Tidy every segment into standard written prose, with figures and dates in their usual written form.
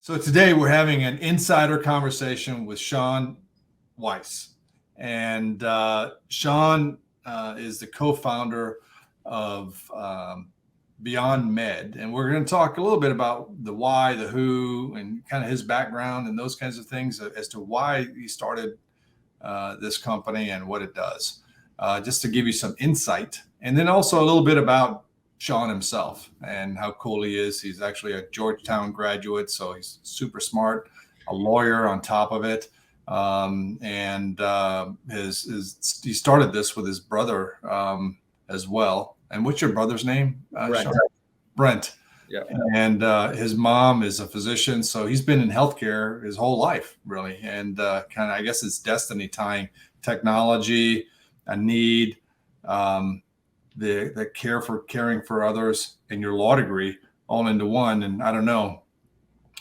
So today we're having an insider conversation with Shaun Weiss. And Shaun is the co-founder of Beyond Med. And we're going to talk a little bit about the why, the who, and kind of his background and those kinds of things as to why he started this company and what it does, just to give you some insight. And then also a little bit about Shaun himself and how cool he is. He's actually a Georgetown graduate, so he's super smart, a lawyer on top of it. He started this with his brother as well. And what's your brother's name? Brent. Shaun? Brent. Yeah. And his mom is a physician, so he's been in healthcare his whole life, really. And kind of, I guess it's destiny tying technology, a need, the caring for others, and your law degree all into one. And I don't know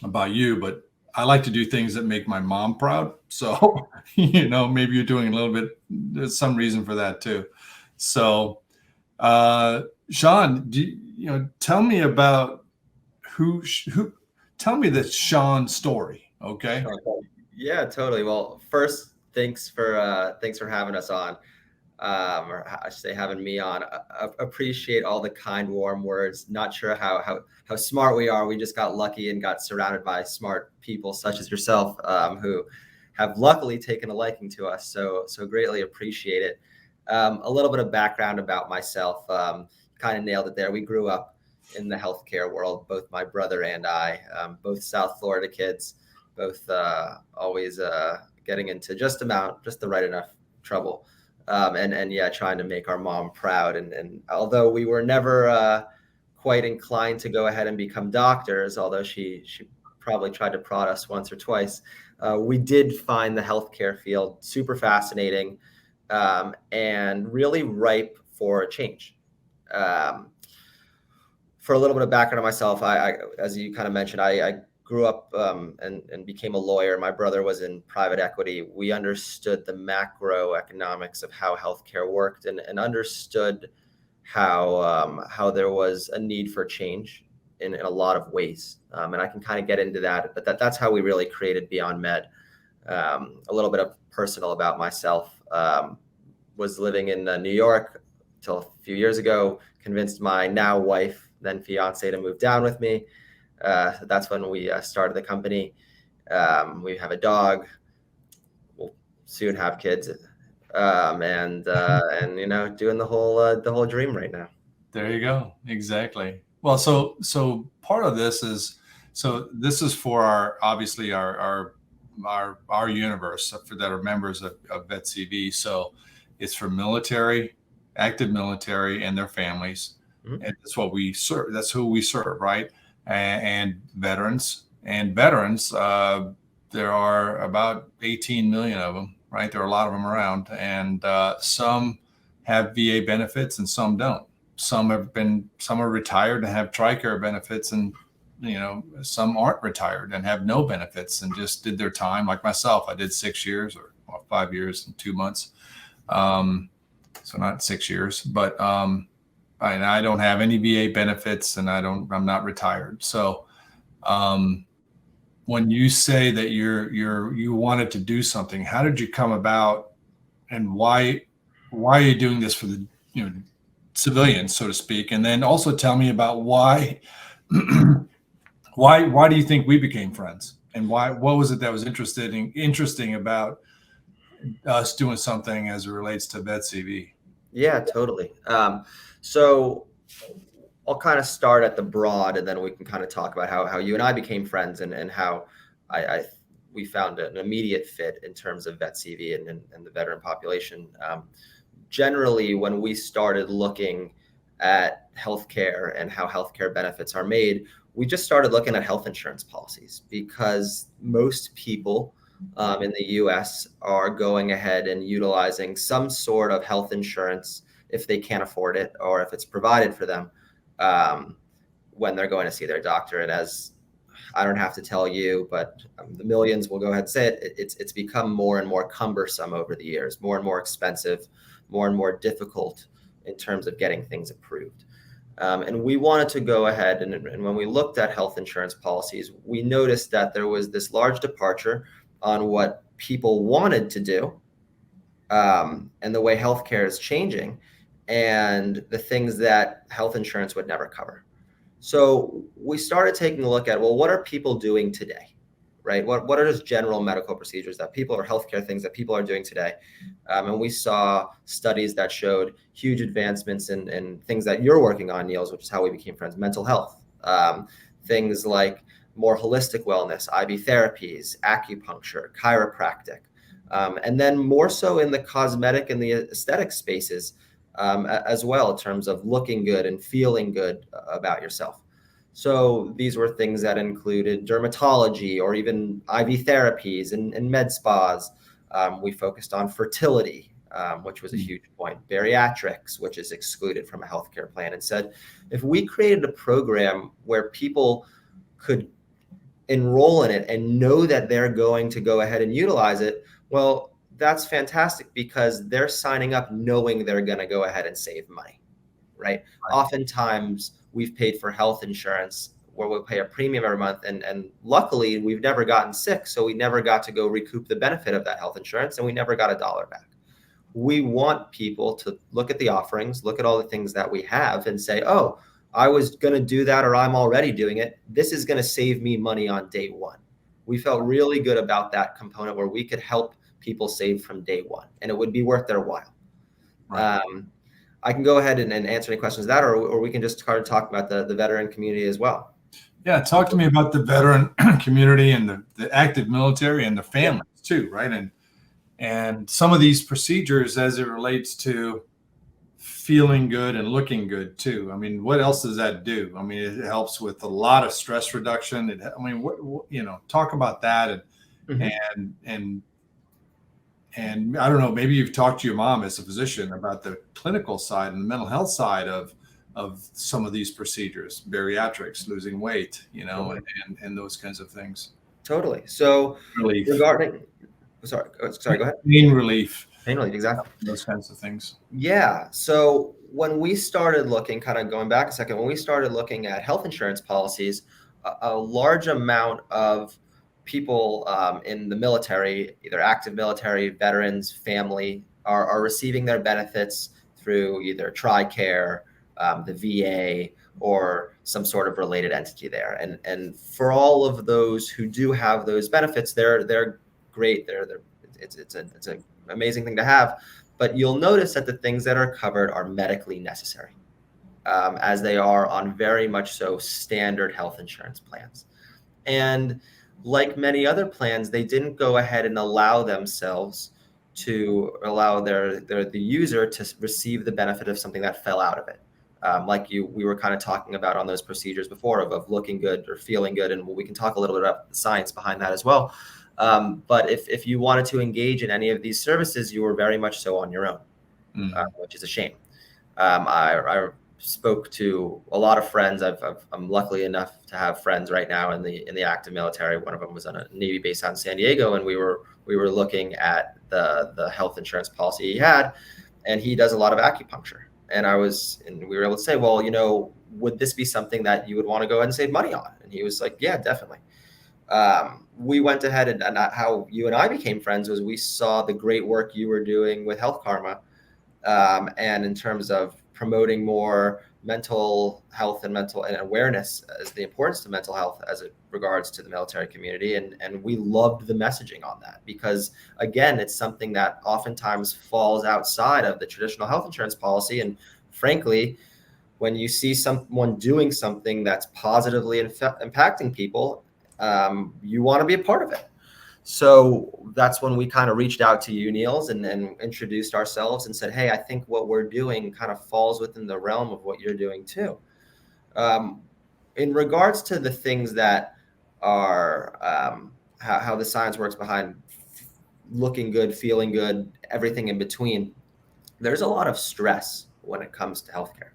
about you, but I like to do things that make my mom proud. So, maybe you're doing a little bit, there's some reason for that too. So, Shaun, tell me about tell me the Shaun story. Okay. Yeah, totally. Well, first, thanks for having us on. Or I should say having me on. I appreciate all the kind, warm words. Not sure how smart we are. We just got lucky and got surrounded by smart people such as yourself, who have luckily taken a liking to us. So greatly appreciate it. A little bit of background about myself. Kind of nailed it there. We grew up in the healthcare world, both my brother and I, both South Florida kids, both always getting into just the right enough trouble. And trying to make our mom proud. And although we were never quite inclined to go ahead and become doctors, although she probably tried to prod us once or twice, we did find the healthcare field super fascinating and really ripe for change. For a little bit of background on myself, I as you kind of mentioned, I grew up and became a lawyer. My brother was in private equity. We understood the macroeconomics of how healthcare worked and understood how there was a need for change in a lot of ways. And I can kind of get into that, but that's how we really created Beyond Med. A little bit of personal about myself. Was living in New York till a few years ago, convinced my now wife, then fiance, to move down with me. So that's when we started the company. We have a dog. We'll soon have kids, and doing the whole dream right now. There you go. Exactly. Well, so part of this is for our universe that are members of VetCV. So it's for military, active military, and their families, and that's what we serve. That's who we serve, right? And veterans. There are about 18 million of them, right? There are a lot of them around, and some have VA benefits and some don't. Some are retired and have TRICARE benefits, and some aren't retired and have no benefits and just did their time. Like myself, I did 6 years or 5 years and 2 months. So not 6 years, but I don't have any VA benefits, and I'm not retired. So when you say that you wanted to do something, how did you come about, and why are you doing this for the civilians, so to speak? And then also tell me about why do you think we became friends, and what was it that was interesting about us doing something as it relates to VetCV? Yeah, totally. So I'll kind of start at the broad, and then we can kind of talk about how you and I became friends and how we found an immediate fit in terms of VetCV and the veteran population. Generally, when we started looking at healthcare and how healthcare benefits are made, we just started looking at health insurance policies, because most people in the US are going ahead and utilizing some sort of health insurance if they can't afford it, or if it's provided for them when they're going to see their doctor. And as I don't have to tell you, but the millions will go ahead and say it, it's become more and more cumbersome over the years, more and more expensive, more and more difficult in terms of getting things approved. And we wanted to go ahead and when we looked at health insurance policies, we noticed that there was this large departure on what people wanted to do, and the way healthcare is changing, and the things that health insurance would never cover. So we started taking a look at, well, what are people doing today, right? What are just general medical procedures that people, or healthcare things that people are doing today? And we saw studies that showed huge advancements in things that you're working on, Niels, which is how we became friends: mental health, things like more holistic wellness, IV therapies, acupuncture, chiropractic, and then more so in the cosmetic and the aesthetic spaces, as well, in terms of looking good and feeling good about yourself. So these were things that included dermatology, or even IV therapies and med spas. We focused on fertility, which was a huge point, bariatrics, which is excluded from a healthcare plan, and said, if we created a program where people could enroll in it and know that they're going to go ahead and utilize it, well, that's fantastic, because they're signing up knowing they're going to go ahead and save money, right? Oftentimes we've paid for health insurance where we'll pay a premium every month, and luckily we've never gotten sick, so we never got to go recoup the benefit of that health insurance, and we never got a dollar back. We want people to look at the offerings, look at all the things that we have, and say, oh, I was going to do that, or I'm already doing it. This is going to save me money on day one. We felt really good about that component where we could help people save from day one, and it would be worth their while. Right. I can go ahead and answer any questions of that, or we can just start to talk about the veteran community as well. Yeah, talk to me about the veteran community and the active military and the families too, right? And some of these procedures as it relates to feeling good and looking good too. I mean, what else does that do? I mean, it helps with a lot of stress reduction. Talk about that, and I don't know, maybe you've talked to your mom as a physician about the clinical side and the mental health side of some of these procedures, bariatrics, losing weight, and those kinds of things. Totally. So Relief. sorry, go ahead. Pain relief. Pain relief, exactly. Those kinds of things. Yeah. So when we started looking, kind of going back a second, when we started looking at health insurance policies, a large amount of people in the military, either active military, veterans, family, are receiving their benefits through either TRICARE, the VA, or some sort of related entity there. And for all of those who do have those benefits, they're great. It's an amazing thing to have. But you'll notice that the things that are covered are medically necessary, as they are on very much so standard health insurance plans. And like many other plans, they didn't go ahead and allow themselves to allow the user to receive the benefit of something that fell out of it. We were kind of talking about on those procedures before of looking good or feeling good. And we can talk a little bit about the science behind that as well. But if you wanted to engage in any of these services, you were very much so on your own, which is a shame. I spoke to a lot of friends. I'm lucky enough to have friends right now in the active military. One of them was on a Navy base out in San Diego, and we were looking at the health insurance policy he had, and he does a lot of acupuncture. And we were able to say, well, would this be something that you would want to go ahead and save money on? And he was like, yeah, definitely. We went ahead and how you and I became friends was we saw the great work you were doing with Health Karma, and in terms of promoting more mental health and awareness as the importance of mental health as it regards to the military community. And we loved the messaging on that, because again, it's something that oftentimes falls outside of the traditional health insurance policy. And frankly, when you see someone doing something that's positively impacting people, you want to be a part of it. So that's when we kind of reached out to you, Niels, and introduced ourselves and said, hey, I think what we're doing kind of falls within the realm of what you're doing too. In regards to the things that are how the science works behind looking good, feeling good, everything in between, there's a lot of stress when it comes to healthcare.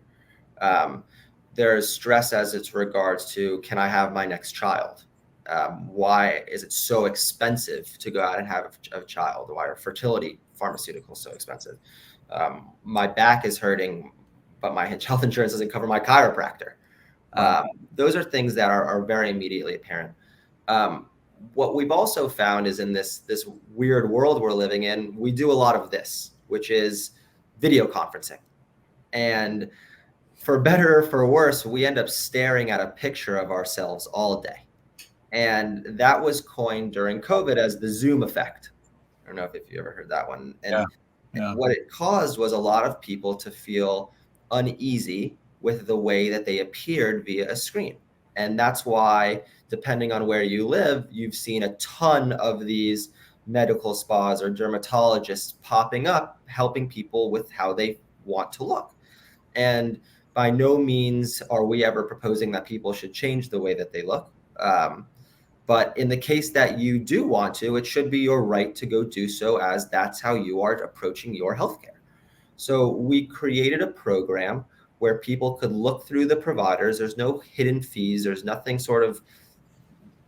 There's stress as it's regards to, can I have my next child? Why is it so expensive to go out and have a child? Why are fertility pharmaceuticals so expensive? My back is hurting. but my health insurance doesn't cover my chiropractor. Right. Those are things that are very immediately apparent. What we've also found is in this weird world we're living in, we do a lot of this, which is video conferencing. And for better or for worse, we end up staring at a picture of ourselves all day. And that was coined during COVID as the Zoom effect. I don't know if you ever heard that one. And Yeah. what it caused was a lot of people to feel uneasy with the way that they appeared via a screen. And that's why, depending on where you live, you've seen a ton of these medical spas or dermatologists popping up, helping people with how they want to look. And by no means are we ever proposing that people should change the way that they look. But in the case that you do want to, it should be your right to go do so, as that's how you are approaching your healthcare. So we created a program where people could look through the providers. There's no hidden fees. There's nothing sort of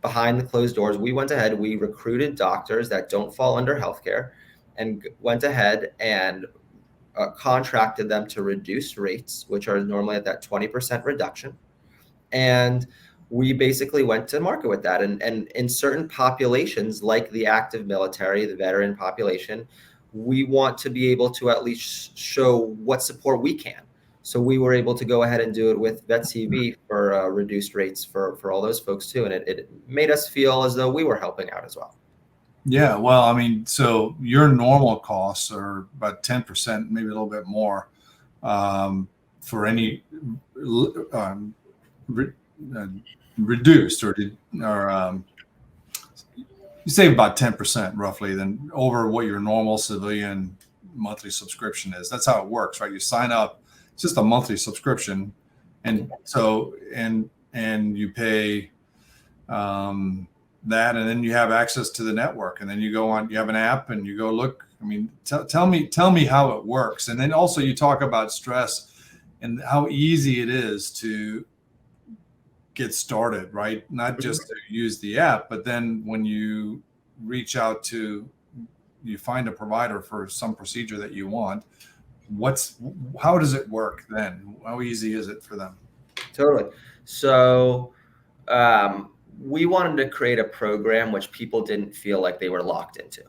behind the closed doors. We went ahead, we recruited doctors that don't fall under healthcare and went ahead and contracted them to reduce rates, which are normally at that 20% reduction. And we basically went to market with that. And in certain populations, like the active military, the veteran population, we want to be able to at least show what support we can. So we were able to go ahead and do it with VetCV for reduced rates for all those folks too. And it made us feel as though we were helping out as well. Yeah. Well, I mean, so your normal costs are about 10%, maybe a little bit more, for any reduced or you save about 10% roughly than over what your normal civilian monthly subscription is. That's how it works, right? You sign up, it's just a monthly subscription. And so, and you pay, that, and then you have access to the network, and then you go on, you have an app and you go look. I mean, tell me how it works. And then also you talk about stress and how easy it is to get started, right? Not just to use the app, but then when you reach out to, you find a provider for some procedure that you want, how does it work then? How easy is it for them? Totally. So, we wanted to create a program which people didn't feel like they were locked into,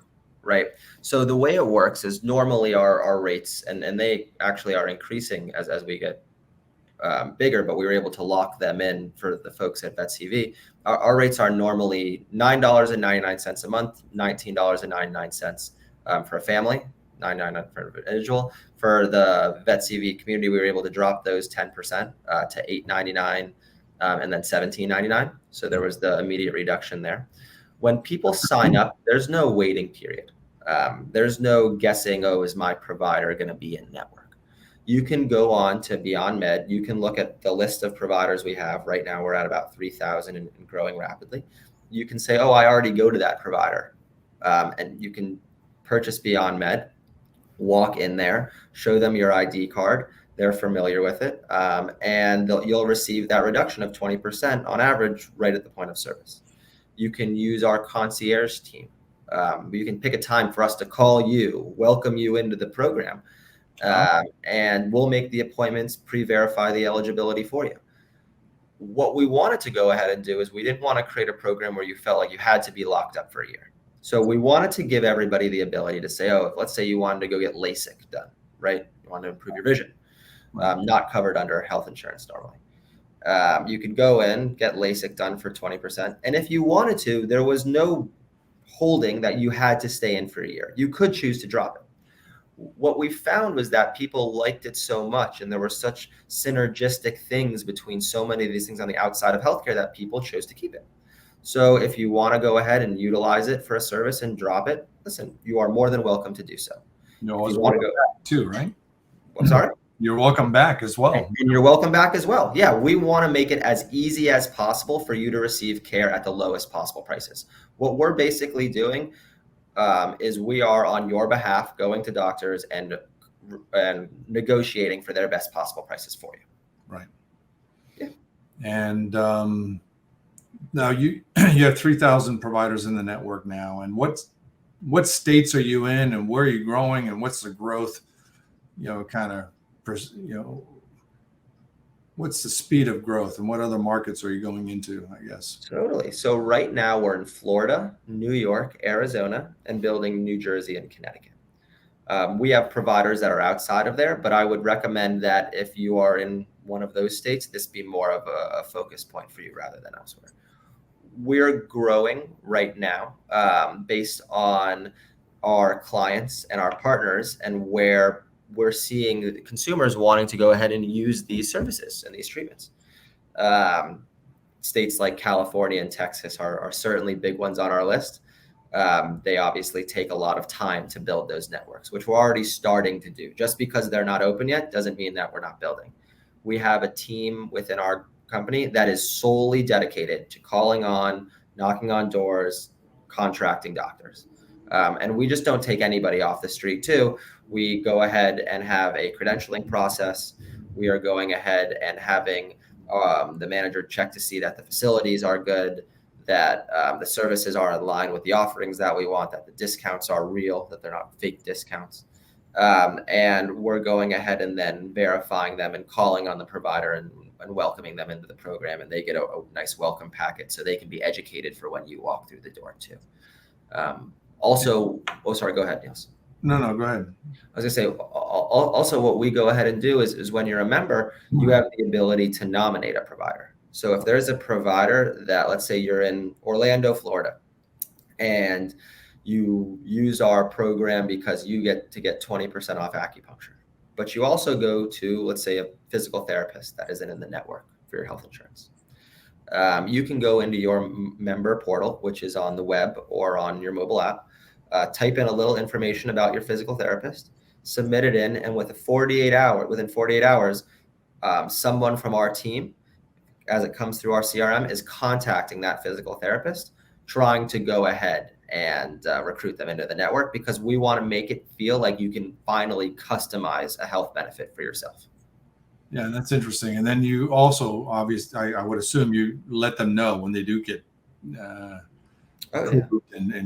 right? So the way it works is normally our rates, and they actually are increasing as we get bigger, but we were able to lock them in for the folks at VetCV. Our rates are normally $9.99 a month, $19.99 for a family, $9.99 for an individual. For the VetCV community, we were able to drop those 10% to $8.99. And then $17.99. So there was the immediate reduction there. When people sign up, there's no waiting period. There's no guessing, oh, is my provider going to be in network? You can go on to Beyond Med. You can look at the list of providers we have. Right now, we're at about 3,000 and growing rapidly. You can say, oh, I already go to that provider. And you can purchase Beyond Med, walk in there, show them your ID card. They're familiar with it, and you'll receive that reduction of 20% on average right at the point of service. You can use our concierge team. You can pick a time for us to call you, welcome you into the program, and we'll make the appointments, pre-verify the eligibility for you. What we wanted to go ahead and do is we didn't want to create a program where you felt like you had to be locked up for a year. So we wanted to give everybody the ability to say, oh, let's say you wanted to go get LASIK done, right? You want to improve your vision. Not covered under health insurance normally. You could go in, get LASIK done for 20%. And if you wanted to, there was no holding that you had to stay in for a year. You could choose to drop it. What we found was that people liked it so much, and there were such synergistic things between so many of these things on the outside of healthcare that people chose to keep it. So if you want to go ahead and utilize it for a service and drop it, listen, you are more than welcome to do so. You always want to go back too, right? I'm sorry? You're welcome back as well. And you're welcome back as well. Yeah, we want to make it as easy as possible for you to receive care at the lowest possible prices. What we're basically doing is we are on your behalf going to doctors and negotiating for their best possible prices for you. Right. Yeah. And now you have 3,000 providers in the network now. And what states are you in, and where are you growing, and what's the growth, kind of, what's the speed of growth, and what other markets are you going into, I guess? Totally. So right now we're in Florida, New York, Arizona, and building New Jersey and Connecticut. We have providers that are outside of there, but I would recommend that if you are in one of those states, this be more of a focus point for you rather than elsewhere. We're growing right now based on our clients and our partners and where we're seeing consumers wanting to go ahead and use these services and these treatments. Um, States like California and Texas are certainly big ones on our list. They obviously take a lot of time to build those networks, which we're already starting to do. Just because they're not open yet doesn't mean that we're not building. We have a team within our company that is solely dedicated to calling on, knocking on doors, contracting doctors. And we just don't take anybody off the street too. We go ahead and have a credentialing process. We are going ahead and having the manager check to see that the facilities are good, that the services are in line with the offerings that we want, that the discounts are real, that they're not fake discounts. And we're going ahead and then verifying them and calling on the provider and welcoming them into the program. And they get a nice welcome packet so they can be educated for when you walk through the door too. Sorry, go ahead, Niels. No, go ahead. I was gonna say, also what we go ahead and do is when you're a member, you have the ability to nominate a provider. So if there's a provider that, let's say you're in Orlando, Florida, and you use our program because you get to get 20% off acupuncture, but you also go to, let's say, a physical therapist that isn't in the network for your health insurance. You can go into your member portal, which is on the web or on your mobile app, type in a little information about your physical therapist, submit it in, and within 48 hours, someone from our team, as it comes through our CRM, is contacting that physical therapist, trying to go ahead and recruit them into the network, because we want to make it feel like you can finally customize a health benefit for yourself. Yeah, that's interesting. And then you also, obviously, I would assume you let them know when they do get and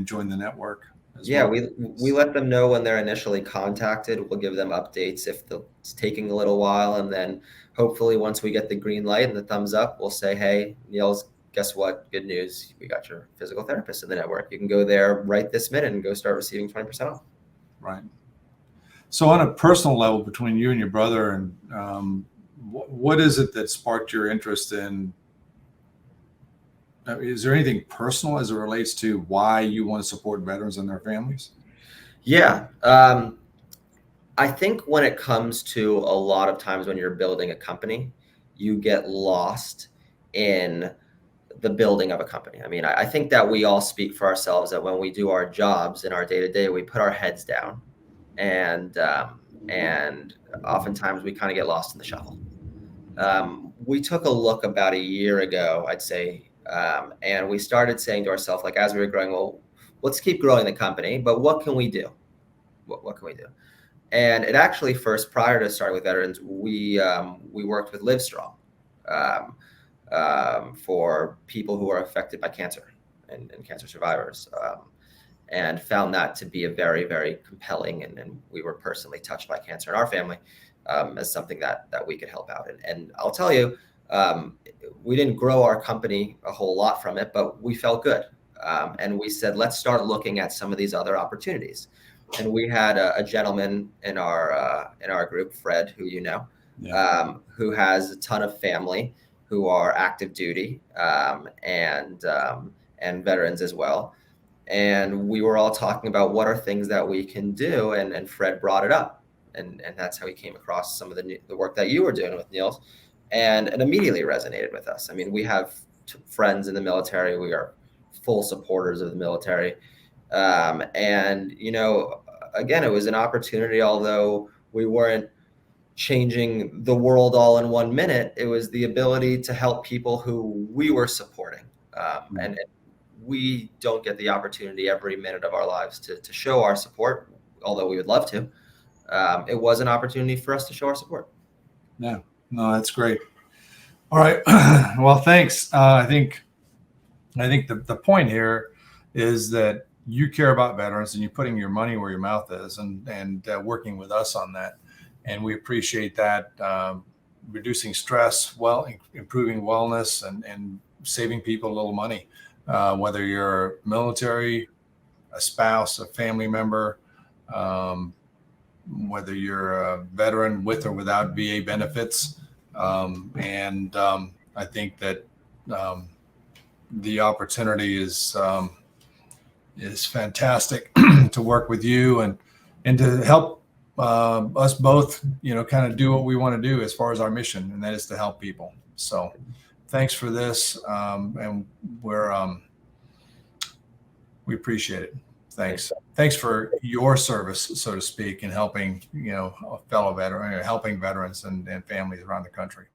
join the network. Yeah, we let them know when they're initially contacted. We'll give them updates if it's taking a little while, and then hopefully once we get the green light and the thumbs up, we'll say, hey, Niels, guess what? Good news. We got your physical therapist in the network. You can go there right this minute and go start receiving 20% off. Right. So on a personal level, between you and your brother, and what is it that sparked your interest in? Is there anything personal as it relates to why you want to support veterans and their families? Yeah. I think when it comes to a lot of times when you're building a company, you get lost in the building of a company. I mean, I think that we all speak for ourselves that when we do our jobs in our day-to-day, we put our heads down, and oftentimes we kind of get lost in the shuffle. We took a look about a year ago, I'd say, and we started saying to ourselves, like, as we were growing, well, let's keep growing the company, but what can we do? What can we do? And it actually first, prior to starting with veterans, we worked with Livestrong for people who are affected by cancer and cancer survivors, and found that to be a very, very compelling, and we were personally touched by cancer in our family as something that we could help out. And I'll tell you, we didn't grow our company a whole lot from it, but we felt good. And we said, let's start looking at some of these other opportunities. And we had a gentleman in our group, Fred, who you know, who has a ton of family who are active duty and veterans as well. And we were all talking about what are things that we can do, and Fred brought it up, and that's how he came across some of the work that you were doing with Niels, and it immediately resonated with us. I mean, we have friends in the military. We are full supporters of the military. And, you know, again, it was an opportunity, although we weren't changing the world all in 1 minute. It was the ability to help people who we were supporting. And we don't get the opportunity every minute of our lives to show our support, although we would love to. It was an opportunity for us to show our support. Yeah, no, that's great. All right. Well, thanks. I think the point here is that you care about veterans, and you're putting your money where your mouth is, and working with us on that. And we appreciate that. reducing stress, improving wellness, and saving people a little money, whether you're military, a spouse, a family member, whether you're a veteran with or without VA benefits. I think that the opportunity is fantastic to work with you and to help us both, kind of do what we want to do as far as our mission, and that is to help people. So thanks for this. And we appreciate it. Thanks for your service, so to speak, in helping, a fellow veteran, helping veterans and families around the country.